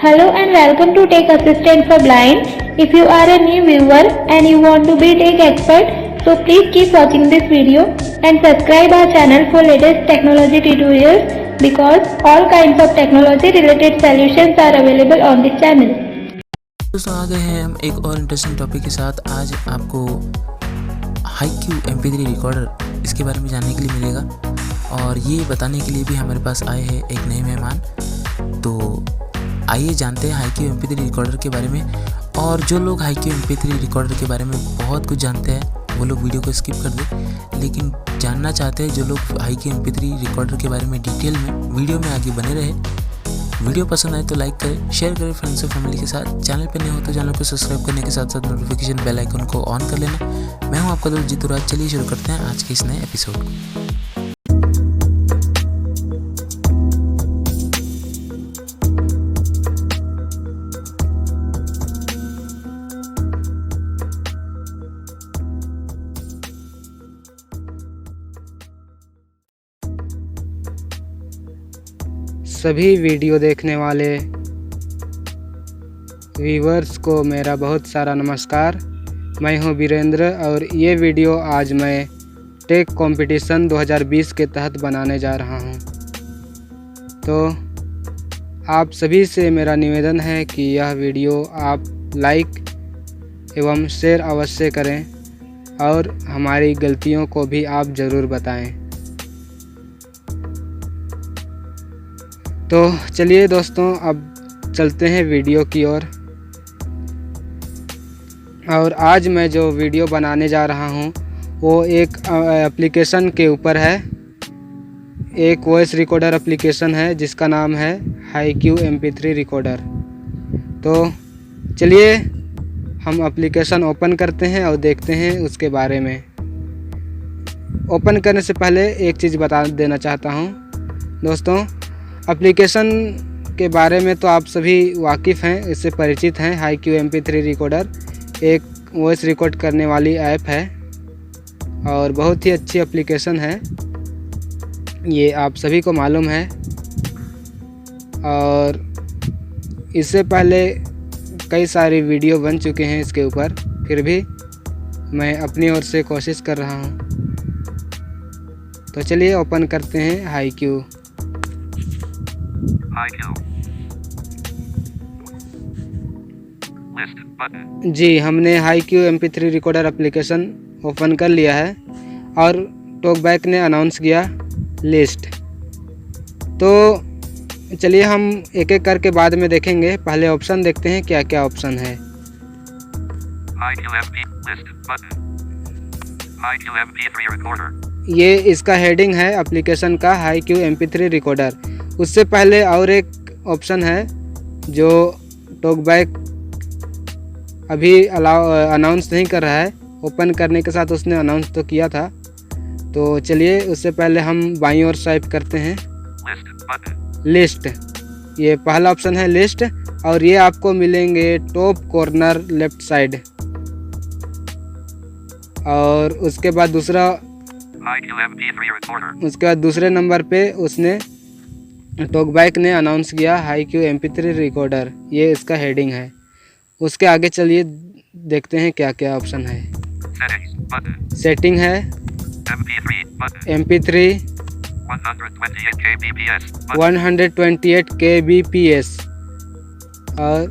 Hello and welcome to Tech Assistant for Blind. If you are a new viewer and you want to be tech expert, so please keep watching this video and subscribe our channel for latest technology tutorials because all kinds of technology related solutions are available on this channel. दोस्तों आ गए हैं हम एक और interesting topic के साथ। आज आपको HiQ MP3 रिकॉर्डर इसके बारे में जानने के लिए मिलेगा और ये बताने के लिए भी हमारे पास आए हैं एक नए मेहमान। तो आइए जानते हैं HiQ MP3 रिकॉर्डर के बारे में। और जो लोग HiQ MP3 रिकॉर्डर के बारे में बहुत कुछ जानते हैं वो लोग वीडियो को स्किप कर दें, लेकिन जानना चाहते हैं जो लोग HiQ MP3 रिकॉर्डर के बारे में डिटेल में वीडियो में आगे बने रहे। वीडियो पसंद आए तो लाइक करें, शेयर करें फ्रेंड्स और फैमिली के साथ। चैनल पर नए हो तो चैनल को सब्सक्राइब करने के साथ साथ नोटिफिकेशन बेल आइकन को ऑन कर लेना। मैं हूं आपका दोस्त जीतू राज। चलिए शुरू करते हैं आज के इस नए एपिसोड को। सभी वीडियो देखने वाले व्यूवर्स को मेरा बहुत सारा नमस्कार। मैं हूं वीरेंद्र और ये वीडियो आज मैं टेक कंपटीशन 2020 के तहत बनाने जा रहा हूं। तो आप सभी से मेरा निवेदन है कि यह वीडियो आप लाइक एवं शेयर अवश्य करें और हमारी गलतियों को भी आप ज़रूर बताएं। तो चलिए दोस्तों अब चलते हैं वीडियो की ओर। और आज मैं जो वीडियो बनाने जा रहा हूं वो एक एप्लीकेशन के ऊपर है। एक वॉइस रिकॉर्डर एप्लीकेशन है जिसका नाम है HiQ MP3 रिकॉर्डर। तो चलिए हम एप्लीकेशन ओपन करते हैं और देखते हैं उसके बारे में। ओपन करने से पहले एक चीज़ बता देना चाहता हूं दोस्तों, एप्लीकेशन के बारे में तो आप सभी वाकिफ़ हैं, इससे परिचित हैं। HiQ MP3 रिकॉर्डर एक वॉइस रिकॉर्ड करने वाली ऐप है और बहुत ही अच्छी एप्लीकेशन है, ये आप सभी को मालूम है। और इससे पहले कई सारी वीडियो बन चुके हैं इसके ऊपर, फिर भी मैं अपनी ओर से कोशिश कर रहा हूँ। तो चलिए ओपन करते हैं HiQ। जी, हमने HiQ MP3 recorder application open कर लिया है और टॉकबैक ने अनाउंस किया लिस्ट। तो चलिए हम एक एक करके बाद में देखेंगे। पहले ऑप्शन देखते हैं क्या क्या ऑप्शन है। ये इसका हेडिंग है एप्लीकेशन का HiQ MP3 रिकॉर्डर। उससे पहले और एक ऑप्शन है जो टॉकबैक अभी अनाउंस नहीं कर रहा है। ओपन करने के साथ उसने अनाउंस तो किया था। तो चलिए उससे पहले हम बाईं ओर स्वाइप करते हैं लिस्ट। ये पहला ऑप्शन है लिस्ट और ये आपको मिलेंगे टॉप कॉर्नर लेफ्ट साइड। और उसके बाद दूसरे नंबर पे उसने टॉकबैक ने अनाउंस किया HiQ MP3 रिकॉर्डर, ये इसका हेडिंग है। उसके आगे चलिए देखते हैं क्या क्या ऑप्शन है। सेटिंग है MP3 128 kbps और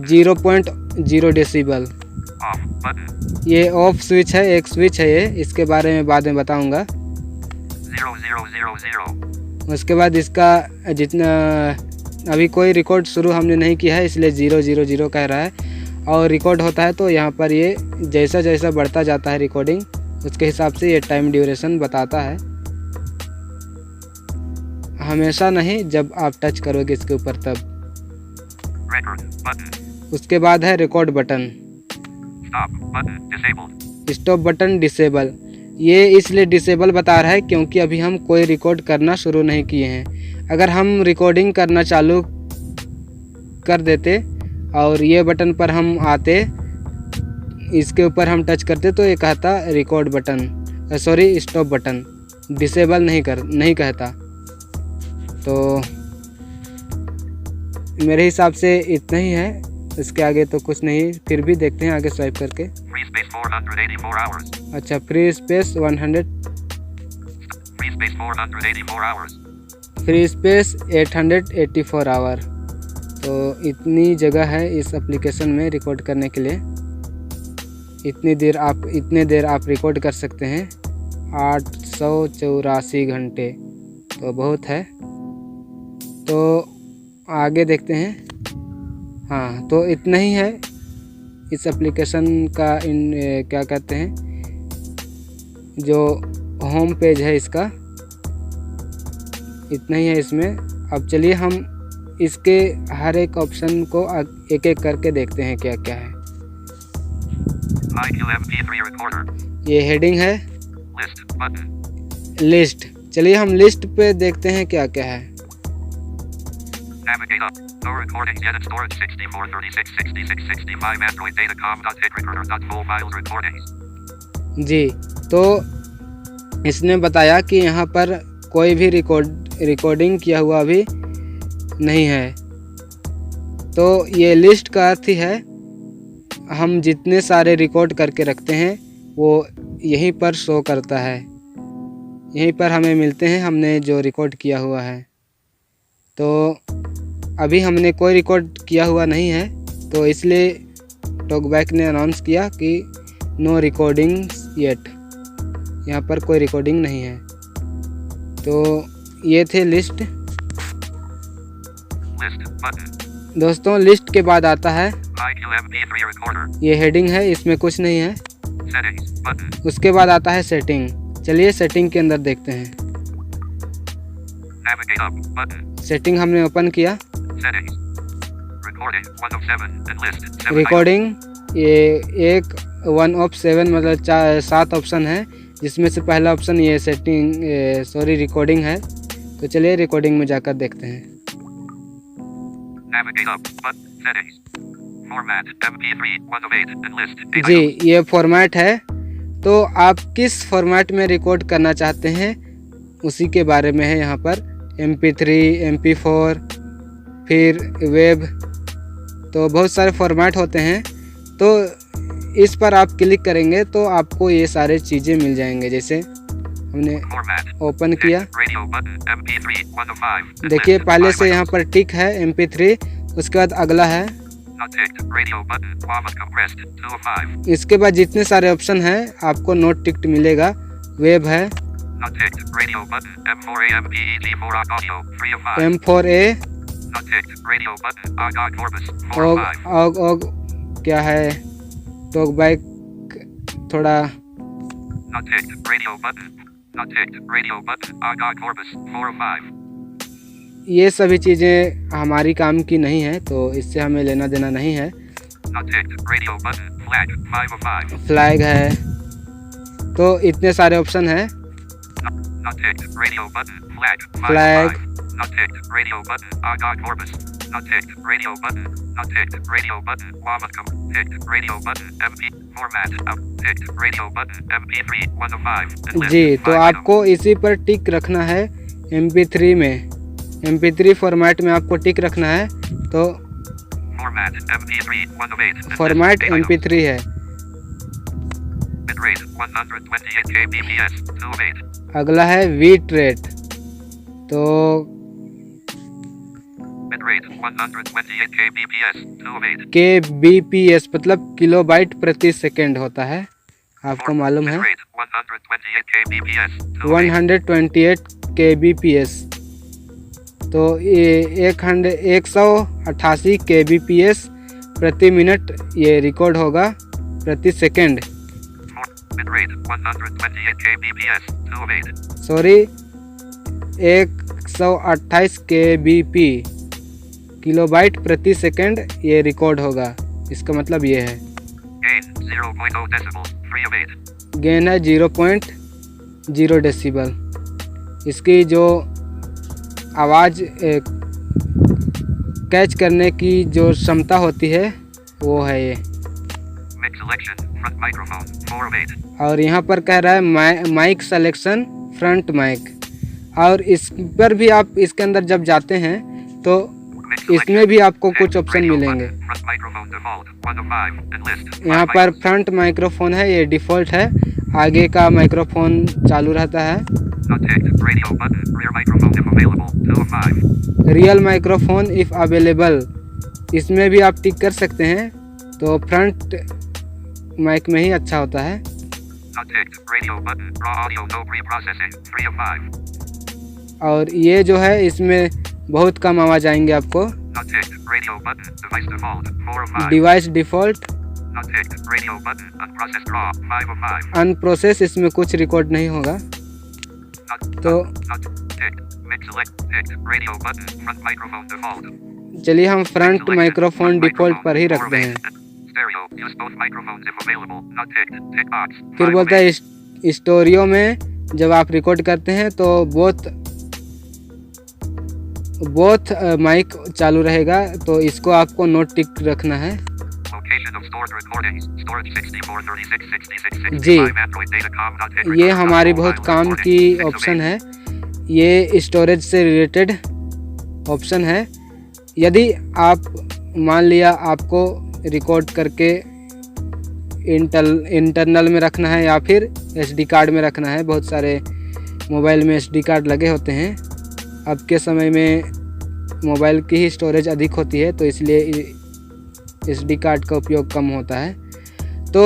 0.0 डेसिबल। ये ऑफ स्विच है, एक स्विच है ये, इसके बारे में बाद में बताऊंगा। उसके बाद इसका जितना अभी कोई रिकॉर्ड शुरू हमने नहीं किया है इसलिए 000 कह रहा है। और रिकॉर्ड होता है तो यहाँ पर ये जैसा जैसा बढ़ता जाता है रिकॉर्डिंग उसके हिसाब से ये टाइम ड्यूरेशन बताता है। हमेशा नहीं, जब आप टच करोगे इसके ऊपर तब। उसके बाद है record button, stop button disable. ये इसलिए डिसेबल बता रहा है क्योंकि अभी हम कोई रिकॉर्ड करना शुरू नहीं किए हैं। अगर हम रिकॉर्डिंग करना चालू कर देते और ये बटन पर हम आते, इसके ऊपर हम टच करते तो ये कहता record button, stop button, disable नहीं कहता। तो मेरे हिसाब से इतना ही है, इसके आगे तो कुछ नहीं। फिर भी देखते हैं आगे स्वाइप करके। Free space 484 hours. अच्छा, free space 100, Free space 484 hours. Free space 884 hour. तो इतनी जगह है इस एप्लीकेशन में रिकॉर्ड करने के लिए। इतने देर आप रिकॉर्ड कर सकते हैं, 884 घंटे, तो बहुत है। तो आगे देखते हैं। हाँ, तो इतना ही है इस एप्लीकेशन का। क्या कहते हैं, जो होम पेज है इसका, इतना ही है इसमें। अब चलिए हम इसके हर एक ऑप्शन को एक एक करके देखते हैं क्या क्या है। IQMP3 recorder. ये हेडिंग है, List button. लिस्ट। चलिए हम लिस्ट पे देखते हैं क्या क्या है। Navigate up. No recordings yet in storage 64, 36, 66, 65 Android Datacom.hitrecorder.full files recordings. जी, तो इसने बताया कि यहाँ पर कोई भी रिकॉर्डिंग किया हुआ भी नहीं है। तो ये लिस्ट का अर्थ ही है, हम जितने सारे रिकॉर्ड करके रखते हैं वो यहीं पर शो करता है, यहीं पर हमें मिलते हैं हमने जो रिकॉर्ड किया हुआ है। तो अभी हमने कोई रिकॉर्ड किया हुआ नहीं है, तो इसलिए टॉकबैक ने अनाउंस किया कि नो रिकॉर्डिंग्स येट, यहाँ पर कोई रिकॉर्डिंग नहीं है। तो ये थे लिस्ट। List button. दोस्तों, लिस्ट के बाद आता है IQMP3 recorder. ये हेडिंग है, इसमें कुछ नहीं है। Settings button. उसके बाद आता है सेटिंग। चलिए सेटिंग के अंदर देखते हैं। Navigate up button. सेटिंग हमने ओपन किया। Settings. Recording 1 of 7 and list 7 recording, ये 1 of 7 मतलब 7 ऑप्शन है, जिसमें से पहला ऑप्शन ये रिकॉर्डिंग है। तो चलिए रिकॉर्डिंग में जाकर देखते हैं। Navigate up button. Settings. Format MP3 1 of 8 and list 8 ji, items. ये फॉर्मेट है। तो आप किस फॉर्मेट में रिकॉर्ड करना चाहते हैं उसी के बारे में है यहाँ पर। MP3, MP4, फिर वेब, तो बहुत सारे फॉर्मेट होते हैं। तो इस पर आप क्लिक करेंगे तो आपको ये सारे चीज़ें मिल जाएंगे। जैसे हमने Format. ओपन किया, Radio button. MP3 1 of 5. and देखिए list पहले 5 से यहाँ items. पर टिक है MP3, उसके बाद अगला है। Not ticked. Radio button. Lava compressed 2 of 5. इसके बाद जितने सारे ऑप्शन हैं आपको नोट टिक्ट मिलेगा। वेब है, Not ticked. Radio button. M4A MPEG4 audio 3 of 5. M4A, Not ticked. Radio button. Agog Corpus 4 of 5. og क्या है, टॉकबैक थोड़ा। Not ticked. Radio button. Not ticked. Radio button. Agog Corpus 4 of 5. ये सभी चीज़ें हमारी काम की नहीं है, तो इससे हमें लेना देना नहीं है। Not ticked. Radio button. Flag 5 of 5. Flag है, तो इतने सारे ऑप्शन हैं। Not ticked. Radio button. Flag 5 Flag. of 5. Not ticked. Radio button. Agog Corpus. Not ticked. Radio button. Not ticked. Radio button. Lava ticked. Radio button. MP format. Ticked. Radio button. MP3 1 of 5. and list जी, 5 तो items. आपको इसी पर टिक रखना है। MP3 में, MP3 format में आपको टिक रखना है। तो Format MP3 1 of 8. and format list 8 items. MP3 है। Bitrate 128 kbps 2 of 8. अगला है बीट रेट, तो Bitrate 128 kbps 2 of 8. kbps मतलब किलोबाइट प्रति सेकेंड होता है, आपको मालूम है। Bitrate 128 kbps 2 of 8. 128 kbps, तो ये 188 kbps प्रति मिनट ये रिकॉर्ड होगा प्रति second. Bitrate 128 kbps 2 of 8. Sorry, 128 kbp kilobyte प्रति सेकेंड ये रिकॉर्ड होगा। इसका मतलब ये है। Gain 0.0 decibels 3 of 8. गेन है 0.0 डेसिबल। इसकी जो आवाज़ कैच करने की जो क्षमता होती है वो है ये। Mic selection front microphone 4 of 8. और यहाँ पर कह रहा है माइक सिलेक्शन फ्रंट माइक, और इस पर भी आप इसके अंदर जब जाते हैं तो Mic इसमें भी आपको कुछ ऑप्शन मिलेंगे। Front microphone default 1 of 5 and list. यहाँ पर फ्रंट माइक्रोफोन है, ये डिफ़ॉल्ट है, आगे का माइक्रोफोन चालू रहता है। Not ticked. Radio button. Rear microphone if available 2 of 5. Real microphone if available, इसमें भी आप टिक कर सकते हैं, तो फ्रंट माइक में ही अच्छा होता है। Not ticked. Radio button. Raw audio no pre-processing 3 of 5. और ये जो है इसमें बहुत कम आवाज़ आएंगे आपको। Not ticked. Radio button. Device default 4 of 5. Device default, Not ticked. Radio button. Unprocessed raw 5 of 5. Unprocessed, इसमें कुछ रिकॉर्ड नहीं होगा। तो Not ticked. Mix select ticked. Radio button. Front microphone default. चलिए हम फ्रंट माइक्रोफोन डिफ़ॉल्ट पर ही रखते हैं। Stereo. Use both microphones if available. Not ticked. Tick box. फिर बोलता है स्टोरियो में जब आप रिकॉर्ड करते हैं तो बोथ माइक चालू रहेगा, तो इसको आपको नोट टिक रखना है। Location of stored recordings. Storage 64 36 66 ji, 65 Android Datacom. Not ticked. ये हमारी बहुत काम की ऑप्शन है। ये स्टोरेज से रिलेटेड ऑप्शन है। यदि आप मान लिया आपको रिकॉर्ड करके इंटरनल में रखना है या फिर एसडी कार्ड में रखना है, बहुत सारे मोबाइल में एसडी कार्ड लगे होते हैं। अब के समय में मोबाइल की ही स्टोरेज अधिक होती है, तो इसलिए एसडी कार्ड का उपयोग कम होता है। तो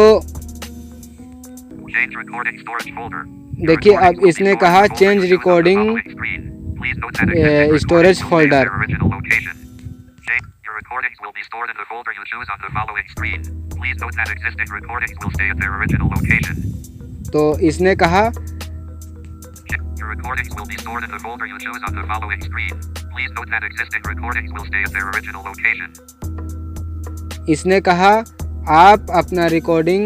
Change recording storage folder. देखिए अब इसने कहा change recording storage folder. Original location. Your recordings will be stored in the folder you choose on the following screen. Please note that existing recordings will stay at their original location. तो इसने कहा Your recordings will be stored in the folder you choose on the following screen. Please note that existing recordings will stay at their original location. इसने कहा आप अपना recording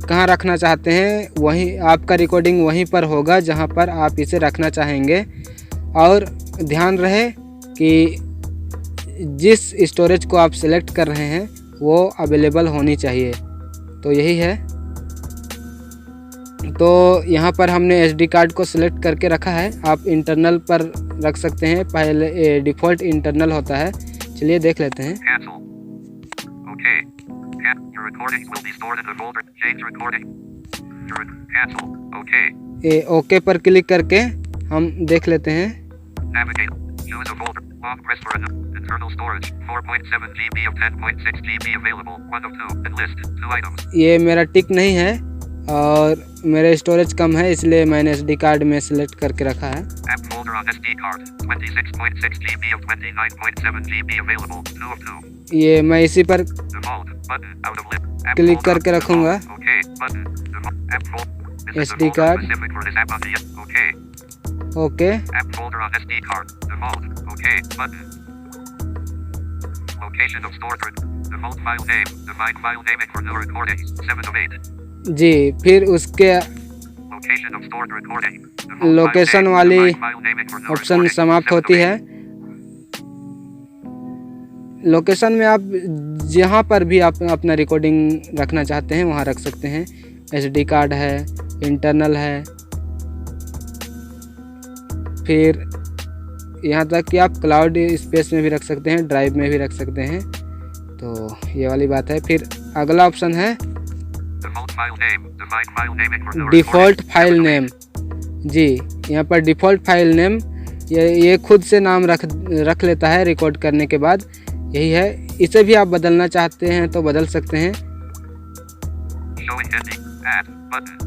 कहाँ रखना चाहते हैं, वहीं आपका रिकॉर्डिंग वहीं पर होगा जहाँ पर आप इसे रखना चाहेंगे। और ध्यान रहे कि जिस स्टोरेज को आप सेलेक्ट कर रहे हैं वो अवेलेबल होनी चाहिए। तो यही है। तो यहाँ पर हमने एसडी कार्ड को सिलेक्ट करके रखा है। आप इंटरनल पर रख सकते हैं, पहले डिफ़ॉल्ट इंटरनल होता है। चलिए देख लेते हैं। Cancel. Okay. Your recordings will be stored in the folder. Change recording. Cancel. Okay. ये ओके पर क्लिक करके हम देख लेते हैं। Navigate. Choose a folder. Long press for internal storage. 4.7 GB of 10.6 GB available. 1 of 2. And list 2 items. ये मेरा टिक नहीं है और मेरा स्टोरेज कम है, इसलिए मैंने एसडी कार्ड में सेलेक्ट करके रखा है। App folder on SD card. 26.6 GB of 29.7 GB available. 2 of 2. ये मैं इसी पर Default. Button. Out of list. App click folder. करके रखूँगा। Okay. Button. Default. App folder. This is the SD folder card. specific for this app on the okay. Okay. App folder on SD card. Default. Okay. Button. Location of stored. Default file name. Define file naming for new recordings. 7 of 8. जी, फिर उसके Location of stored recording. Default file location name. वाली Define file naming for new option recordings. समाप्त 7 of होती 8. है। Location में आप जहाँ पर भी आप अपना रिकॉर्डिंग रखना चाहते हैं वहाँ रख सकते हैं। एसडी कार्ड है, इंटरनल है, फिर यहाँ तक कि आप क्लाउड स्पेस में भी रख सकते हैं, ड्राइव में भी रख सकते हैं। तो ये वाली बात है। फिर अगला ऑप्शन है Default file name. Define file naming for new default recordings. File 7 of 8. Name. जी, यहाँ पर डिफ़ॉल्ट फाइल नेम ये खुद से नाम रख लेता है रिकॉर्ड करने के बाद। यही है। इसे भी आप बदलना चाहते हैं तो बदल सकते हैं। Showing ending. Add. Button.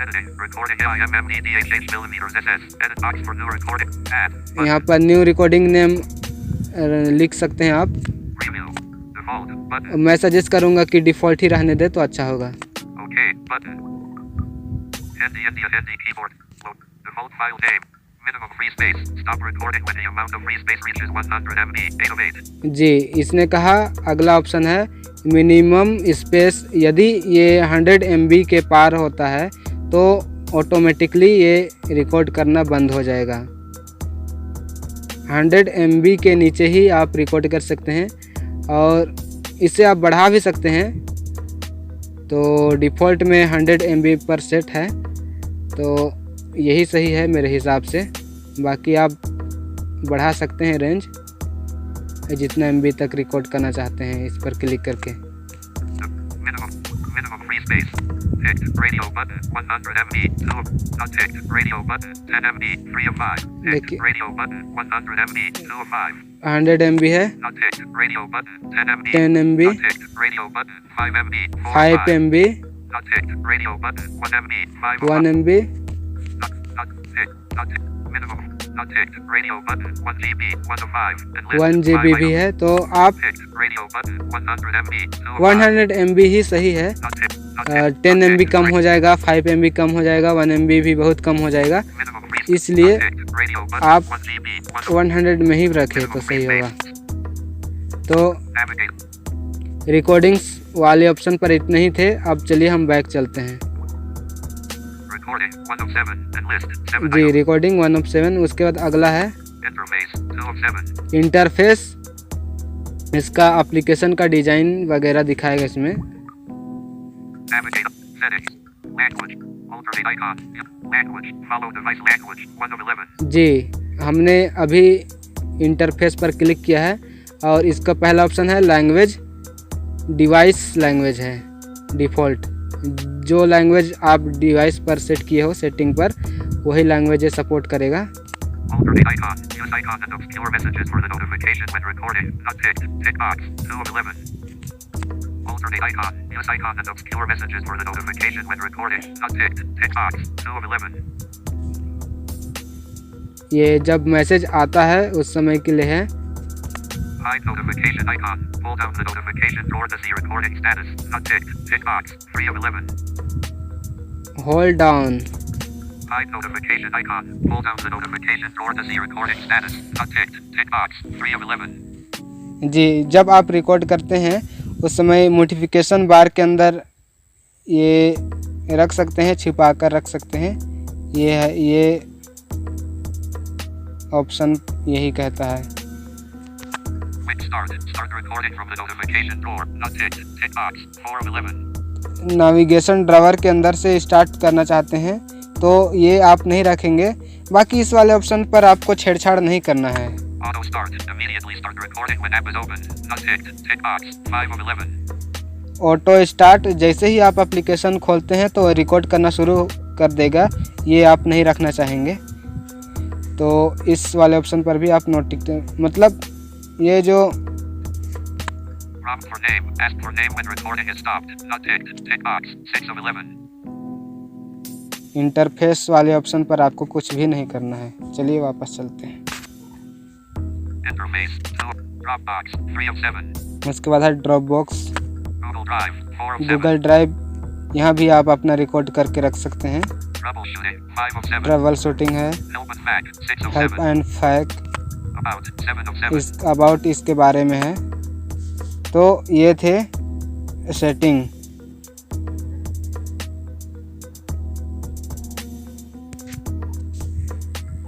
Editing. Recording IMMEDH 8 millimeters SS. Edit box for new recording. Add. Button. यहाँ पर न्यू रिकॉर्डिंग नेम लिख सकते हैं आप। Preview. Default. Button. मैं सजेस्ट करूँगा कि डिफ़ॉल्ट ही रहने दे तो अच्छा होगा। Okay. Button. Handy India Handy keyboard. Default file name. Minimum free space. Stop recording when the amount of free space reaches 100 MB. 8 of 8. जी, इसने कहा अगला ऑप्शन है मिनिमम स्पेस। यदि ये 100 MB के पार होता है तो ऑटोमेटिकली ये रिकॉर्ड करना बंद हो जाएगा। 100 MB के नीचे ही आप रिकॉर्ड कर सकते हैं और इसे आप बढ़ा भी सकते हैं। तो डिफ़ॉल्ट में 100 MB पर सेट है, तो यही सही है मेरे हिसाब से। बाकी आप बढ़ा सकते हैं रेंज, जितना MB तक रिकॉर्ड करना चाहते हैं इस पर क्लिक करके। Minimum free space. Ticked. Radio button. 100 MB. 2. Not ticked. Radio button. 10 MB. 3 of 5. Ticked. देखिए Radio button. 100 MB. 2 of 5. 100 MB है, Not ticked. Radio button. 10 MB. 10 MB, Not ticked. Radio button. 5 MB. 4 of 5 5. MB, Not ticked. Radio button. 1 MB. 5 of 1 5. MB, Not ticked. Not ticked. Minimum. Not ticked. Radio button. 1 GB. 1 of 5. And list 1 GB 5 भी items. है, तो आप Ticked. Radio button. 100 MB. 2 of 5. 100 MB ही सही है। Not ticked. Not ticked. 10 Not MB ticked. कम हो जाएगा, 5 MB कम हो जाएगा, 1 MB भी बहुत कम हो जाएगा, Minimum free space. इसलिए Not ticked. Radio button. आप 1 GB. 1 of 100 में ही रखें तो सही होगा। तो Navigate. रिकॉर्डिंग्स वाले ऑप्शन पर इतने ही थे। अब चलिए हम बैक चलते हैं। Recording 1 of 7 and list 7 जी, items. रिकॉर्डिंग 1 ऑफ 7, उसके बाद अगला है Interface 2 of 7. इंटरफेस। इसका एप्लीकेशन का डिज़ाइन वगैरह दिखाएगा इसमें। Navigate. Settings. Language. Alternate icon. Language. Follow device language 1 of 11. जी, हमने अभी इंटरफेस पर क्लिक किया है और इसका पहला ऑप्शन है लैंग्वेज। डिवाइस लैंग्वेज है डिफ़ॉल्ट, जो लैंग्वेज आप डिवाइस पर सेट किए हो सेटिंग पर, वही लैंग्वेज सपोर्ट करेगा। Alternate icon. Use icon and obscure messages for the notification when recording. Not ticked. Tick box 2 of 11. Alternate icon. Use icon and obscure messages for the notification when recording. Not ticked. Tick box 2 of 11. ये जब message आता है उस समय के लिए है। Hide notification icon. Pull down the notification drawer to see recording status. Not ticked. Tick box 3 of 11. Hold down. Hide notification icon. Pull down the notification drawer to see recording status. Not ticked. Tick box 3 of 11. जी, जब आप record करते हैं उस समय notification बार के अंदर ये रख सकते हैं, छिपा कर रख सकते हैं। ये है, ये ऑप्शन यही कहता है। Quick start. Start recording from the notification drawer. Not ticked. Tick box 4 of 11. Navigation drawer के अंदर से स्टार्ट करना चाहते हैं तो ये आप नहीं रखेंगे। बाकी इस वाले ऑप्शन पर आपको छेड़छाड़ नहीं करना है। Auto start. Immediately start recording when app is open. Not ticked. Tick box 5 of 11. Auto start, जैसे ही आप एप्लीकेशन खोलते हैं तो रिकॉर्ड करना शुरू कर देगा, ये आप नहीं रखना चाहेंगे। तो इस वाले ऑप्शन पर भी आप मतलब ये जो Prompt for name. Ask for name when recording is stopped. Not ticked. Tick box 6 of 11. Interface वाले ऑप्शन पर आपको कुछ भी नहीं करना है। चलिए वापस चलते हैं। Interface 2. Dropbox 3 of 7. उसके बाद है drop box, Google Drive 4 of 7. Google drive. यहाँ भी आप अपना रिकॉर्ड करके रख सकते हैं। Troubleshooting 5 of 7. ट्रैवल शूटिंग है, Help and Fact 6 of help 7. And fact, About 7 of 7. इस अबाउट इसके बारे में है। तो ये थे setting.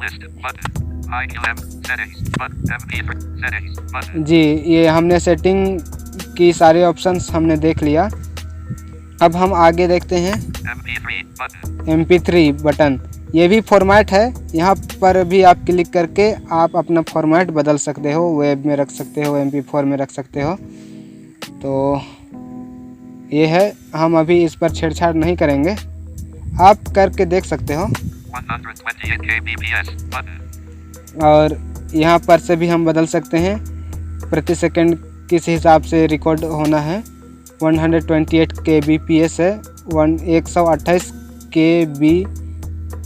List button. IQM settings button. MP3 settings button. जी, ये हमने सेटिंग की सारे ऑप्शंस हमने देख लिया। अब हम आगे देखते हैं MP3 button. MP3 button. ये भी फॉर्मेट है, यहाँ पर भी आप क्लिक करके आप अपना फॉर्मेट बदल सकते हो, वेब में रख सकते हो, MP4 में रख सकते हो। तो ये है, हम अभी इस पर छेड़छाड़ नहीं करेंगे, आप करके देख सकते हो। 128 kbps button. और यहाँ पर से भी हम बदल सकते हैं, प्रति सेकंड किस हिसाब से रिकॉर्ड होना है। 128 kbps है,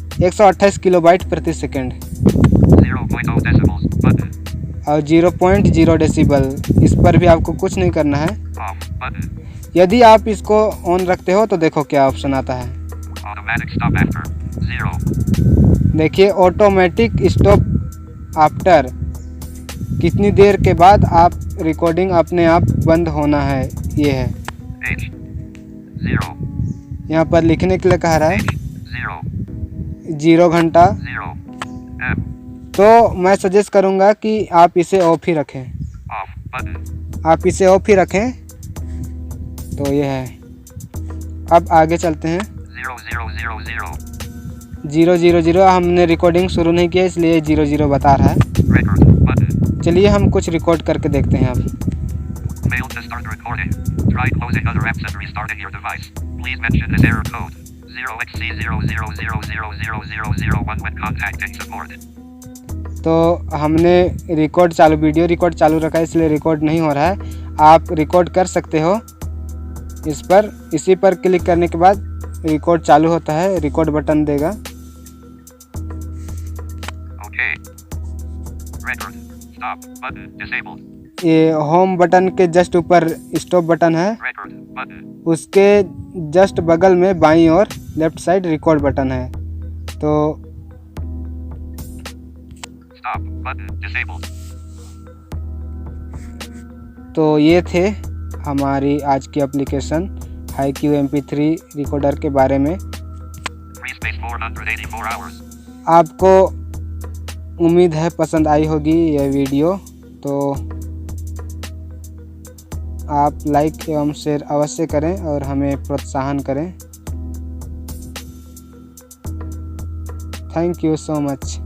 128 किलोबाइट प्रति सेकंड 0.0 decibels button. और 0.0 डेसिबल। इस पर भी आपको कुछ नहीं करना है। Off button. यदि आप इसको ऑन रखते हो तो देखो क्या ऑप्शन आता है। Automatic stop after 0. देखिए, ऑटोमेटिक स्टॉप आफ्टर, कितनी देर के बाद आप रिकॉर्डिंग अपने आप बंद होना है, ये है। H 0. यहाँ पर लिखने के लिए कह रहा है H 0. 0 घंटा। 0. M. तो मैं सजेस्ट करूँगा कि आप इसे ऑफ ही रखें, Off button. आप इसे ऑफ ही रखें। तो ये है। अब आगे चलते हैं। 0000. 000 हमने रिकॉर्डिंग शुरू नहीं किया, इसलिए 00 बता रहा है। Record button. चलिए हम कुछ रिकॉर्ड करके देखते हैं अब। Failed to start recording. Try closing other apps and restarting your device. Please mention this error code 0xC000000001 when contacting support. तो हमने वीडियो रिकॉर्ड चालू रखा है, इसलिए रिकॉर्ड नहीं हो रहा है। आप रिकॉर्ड कर सकते हो इसी पर क्लिक करने के बाद रिकॉर्ड चालू होता है, रिकॉर्ड बटन देगा। Okay. Record. Stop button disabled. ये होम बटन के जस्ट ऊपर स्टॉप बटन है, Record button. उसके जस्ट बगल में बाईं ओर लेफ्ट साइड रिकॉर्ड बटन है। तो Stop button disabled. तो ये थे हमारी आज की एप्लीकेशन HiQ MP3 रिकॉर्डर के बारे में। Free space 484 hours. आपको उम्मीद है पसंद आई होगी यह वीडियो, तो आप लाइक एवं शेयर अवश्य करें और हमें प्रोत्साहन करें। Thank you so much.